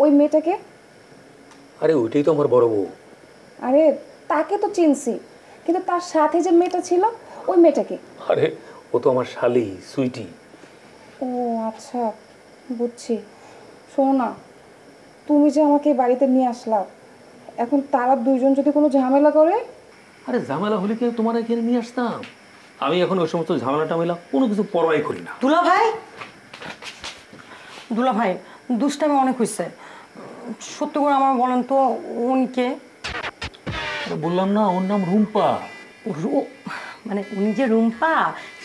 ওই মেয়েটাকে? আরে ওইটাই তো আমার বড় বউ। আরে তাকে তো চিনছি, কিন্তু তার সাথে যে মেয়েটা ছিল ওই মেয়েটাকে? আরে ও তো আমার শালি সুইটি। ও আচ্ছা, বুঝছি। শোনো না, তুমি যে আমাকে বাড়িতে নিয়ে আসলা, এখন তারা দুইজন যদি কোনো ঝামেলা করে? আরে ঝামেলা হলে কি তোমার এখানে নিয়ে আসতাম? আমি এখন ওই সমস্ত ঝামেলা টামেলা কোনো কিছু পরোয়াই করি না। দুলা ভাই, দুলা ভাই, দুষ্টামি অনেক হয়েছে। সত্যি করে আমার বলেন তো, উনি কে? বললাম না ওর নাম রুম্পা। মানে উনি যে রুম্পা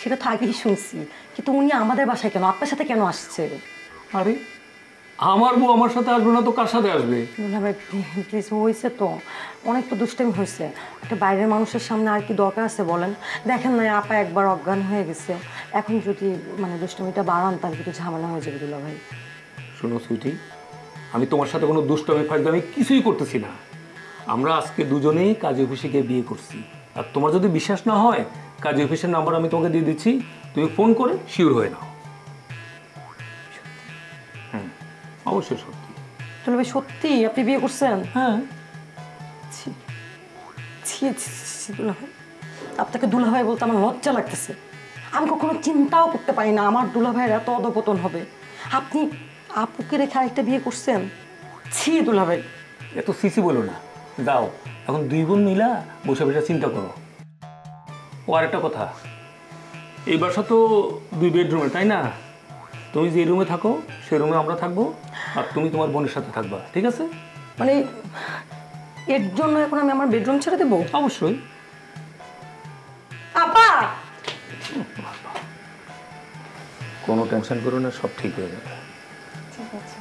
সেটা তো আগেই শুনছি, কিন্তু উনি আমাদের বাসায় কেন, আপনার সাথে কেন আসছে? আরে আমার বউ আমার সাথে আসবে না তো কার সাথে আসবে? দুলা ভাই প্লিজ, হয়েছে তো, অনেক তো দুষ্টামি হয়েছে। একটা বাইরের মানুষের সামনে আর কি দরকার আছে বলেন? দেখেন না আপা একবার অজ্ঞান হয়ে গেছে, এখন যদি মানে দুষ্টামিটা বাড়ান তাহলে কিন্তু ঝামেলা হয়ে যাবে দুলা ভাই। শোনো সুইটি, আমি তোমার সাথে কোনো দুষ্টামি ফাজলামি কিছুই করতেছি না। আমরা আজকে দুজনেই কাজী অফিসে গিয়ে বিয়ে করছি। আর তোমার যদি বিশ্বাস না হয়, কাজী অফিসের নাম্বার আমি তোমাকে দিয়ে দিচ্ছি, তুমি ফোন করে শিওর হয়ে নাও। হ্যাঁ অবশ্যই সত্যি। দুলা ভাই সত্যি আপনি বিয়ে করছেন? হ্যাঁ। ছি ছি ছি দুলা ভাই, আপনাকে দুলা ভাই বলতে আমার লজ্জা লাগতেছে। আমি কখনো চিন্তাও করতে পারি না আমার দুলা ভাইয়ের এত অধপতন হবে। আপনি আপুকে রেখে আরেকটা বিয়ে করছেন? ছি দুলা ভাই। এত সিসি বলো না, দাও এখন দুই বোন মিলা বসে বসে চিন্তা করো। ও আরেকটা কথা, এই বাসা তো 2 বেডরুমের, তাই না? তুমি যে রুমে থাকো সেই রুমে আমরা থাকবো, আর তুমি তোমার বোনের সাথে থাকবা, ঠিক আছে? মানে এর জন্য এখন আমি আমার বেডরুম ছেড়ে দেবো? অবশ্যই। আপা কোনো টেনশন করো না, সব ঠিক হয়ে যাবে। ঠিক আছে।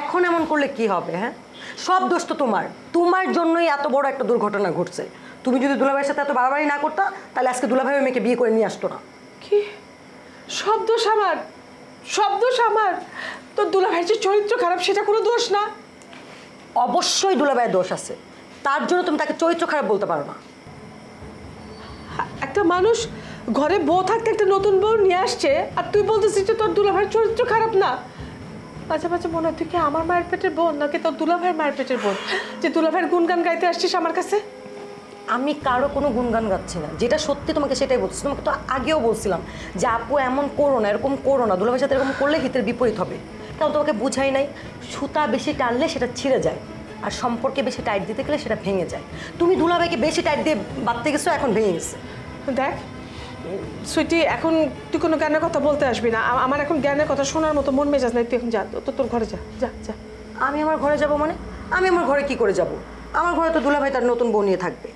এখন এমন করলে কি হবে? হ্যাঁ, সব দোষ তো তোমার, তোমার জন্যই এত বড় একটা দুর্ঘটনা ঘটছে। তুমি যদি দুলাভাইয়ের সাথে এত বাড়াবাড়ি না করতা তাহলে আজকে দুলাভাই ওই মেয়েকে বিয়ে করে নিয়ে আসতো না। কি সব দোষ আমার? সব দোষ আমার? তো দুলাভাইয়ের যে চরিত্র খারাপ সেটা কোনো দোষ না? অবশ্যই দুলাভাইয়ের দোষ আছে, তার জন্য তুমি তাকে চরিত্র খারাপ বলতে পারো না। একটা মানুষ ঘরে বউ থাকতে একটা নতুন বউ নিয়ে আসছে, আর তুই বলতেছিস যে তোর দুলাভাইয়ের চরিত্র খারাপ না? মাঝে মাঝে মনে হয় তুই কি আমার মায়ের পেটের বোন নাকি তোর দুলাভাইয়ের মায়ের পেটের বোন, যে দুলাভাইয়ের গুণগান গাইতে আসছিস আমার কাছে? আমি কারো কোনো গুণগান গাচ্ছি না, যেটা সত্যি তোমাকে সেটাই বলছি। তোমাকে তো আগেও বলছিলাম যে আপু এমন করো না, এরকম করো না, দুলাভাইয়ের সাথে এরকম করলে হিতের বিপরীত হবে। কারণ তোমাকে বুঝাই নাই, সুতা বেশি টানলে সেটা ছিঁড়ে যায়, আর সম্পর্কে বেশি টাইট দিতে গেলে সেটা ভেঙে যায়। তুমি দুলাভাইকে বেশি টাইট দিয়ে বাঁধতে গেছো, এখন ভেঙে গেছে। দেখ সুইটি, এখন তুই কোনো জ্ঞানের কথা বলতে আসবি না। আমার এখন জ্ঞানের কথা শোনার মতো মন মেজাজ নাই। তুই এখন যা, তো তোর ঘরে যা, যা যা। আমি আমার ঘরে যাব মানে? আমি আমার ঘরে কি করে যাব? আমার ঘরে তো দুলাভাই তার নতুন বউ নিয়ে থাকবে।